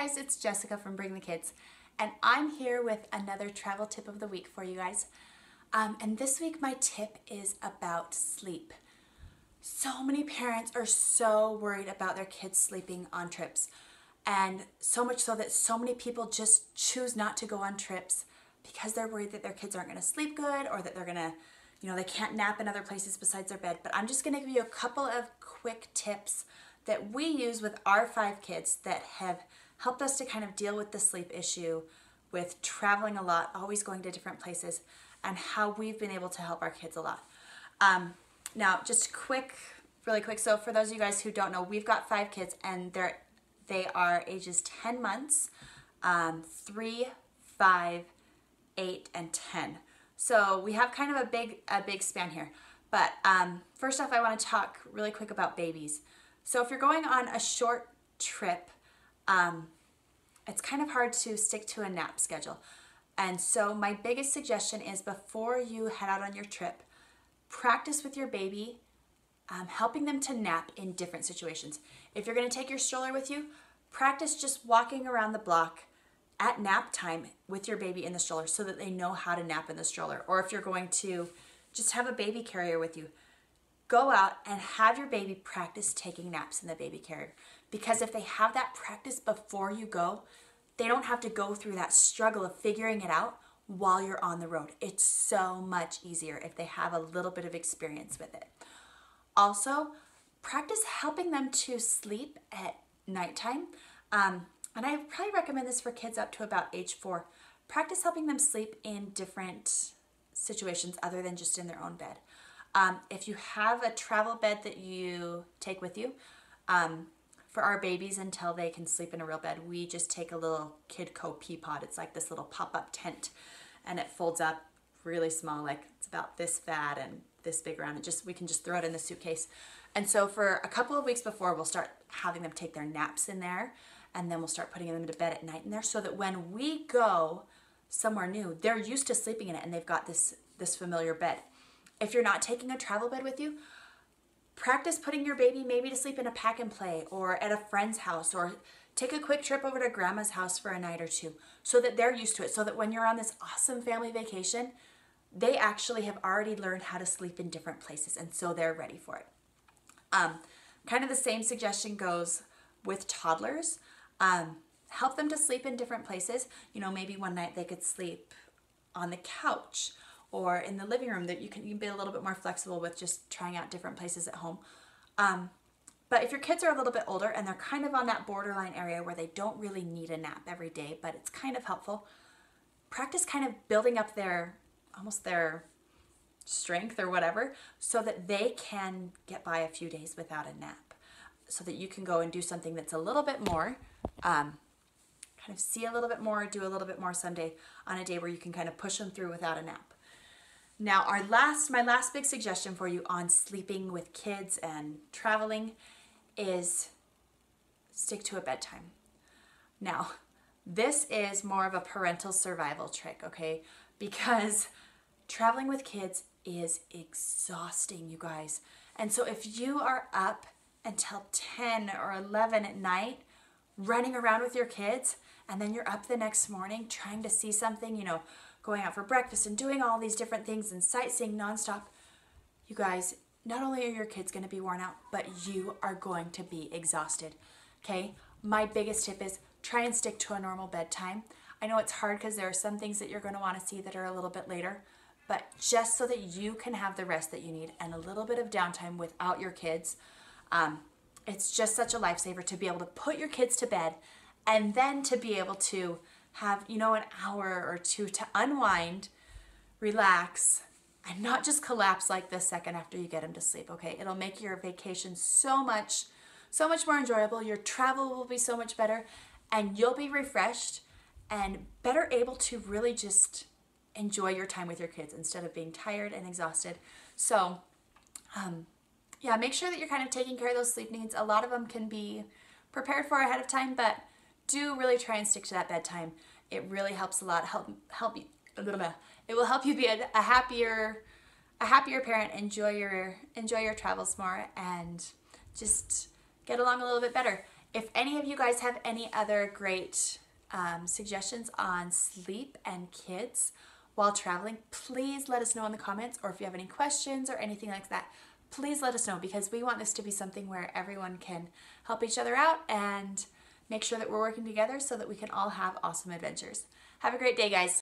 guys, it's Jessica from Bring the Kids, and I'm here with another travel tip of the week for you guys. And this week my tip is about sleep. So many parents are so worried about their kids sleeping on trips, and so much so that so many people just choose not to go on trips because they're worried that their kids aren't going to sleep good, or that they're going to, they can't nap in other places besides their bed. But I'm just going to give you a couple of quick tips that we use with our 5 kids that have helped us to kind of deal with the sleep issue with traveling a lot, always going to different places, and how we've been able to help our kids a lot. Now, just really quick, so for those of you guys who don't know, we've got 5 kids, and they are ages 10 months, 3, 5, 8, and 10. So we have kind of a big span here. But first off, I want to talk really quick about babies. So if you're going on a short trip, it's kind of hard to stick to a nap schedule. And so my biggest suggestion is, before you head out on your trip, practice with your baby, helping them to nap in different situations. If you're going to take your stroller with you, practice just walking around the block at nap time with your baby in the stroller so that they know how to nap in the stroller. Or if you're going to just have a baby carrier with you, go out and have your baby practice taking naps in the baby carrier. Because if they have that practice before you go, they don't have to go through that struggle of figuring it out while you're on the road. It's so much easier if they have a little bit of experience with it. Also, practice helping them to sleep at nighttime. And I probably recommend this for kids up to about age 4. Practice helping them sleep in different situations other than just in their own bed. If you have a travel bed that you take with you, for our babies, until they can sleep in a real bed, we just take a little Kidco pea pod. It's like this little pop-up tent, and it folds up really small, like it's about this fat and this big around. We can just throw it in the suitcase. And so for a couple of weeks before, we'll start having them take their naps in there, and then we'll start putting them to bed at night in there, so that when we go somewhere new, they're used to sleeping in it, and they've got this familiar bed. If you're not taking a travel bed with you, practice putting your baby maybe to sleep in a pack and play, or at a friend's house, or take a quick trip over to grandma's house for a night or two, so that they're used to it, so that when you're on this awesome family vacation, they actually have already learned how to sleep in different places, and so they're ready for it. Kind of the same suggestion goes with toddlers. Help them to sleep in different places. Maybe one night they could sleep on the couch or in the living room. That you can be a little bit more flexible with just trying out different places at home. But if your kids are a little bit older and they're kind of on that borderline area where they don't really need a nap every day, but it's kind of helpful, practice kind of building up their strength or whatever, so that they can get by a few days without a nap, so that you can go and do something that's a little bit more, kind of see a little bit more, do a little bit more someday, on a day where you can kind of push them through without a nap. Now, my last big suggestion for you on sleeping with kids and traveling is stick to a bedtime. Now, this is more of a parental survival trick, okay? Because traveling with kids is exhausting, you guys. And so if you are up until 10 or 11 at night running around with your kids, and then you're up the next morning trying to see something, going out for breakfast and doing all these different things and sightseeing nonstop, you guys, not only are your kids going to be worn out, but you are going to be exhausted, okay? My biggest tip is try and stick to a normal bedtime. I know it's hard because there are some things that you're going to want to see that are a little bit later, but just so that you can have the rest that you need and a little bit of downtime without your kids, it's just such a lifesaver to be able to put your kids to bed and then to be able to have, an hour or two to unwind, relax, and not just collapse like the second after you get them to sleep, okay? It'll make your vacation so much more enjoyable. Your travel will be so much better, and you'll be refreshed and better able to really just enjoy your time with your kids instead of being tired and exhausted. So, yeah, make sure that you're kind of taking care of those sleep needs. A lot of them can be prepared for ahead of time, but do really try and stick to that bedtime. It really helps a lot. It will help you be a happier parent, enjoy your travels more, and just get along a little bit better. If any of you guys have any other great suggestions on sleep and kids while traveling, please let us know in the comments, or if you have any questions or anything like that, please let us know, because we want this to be something where everyone can help each other out and make sure that we're working together so that we can all have awesome adventures. Have a great day, guys.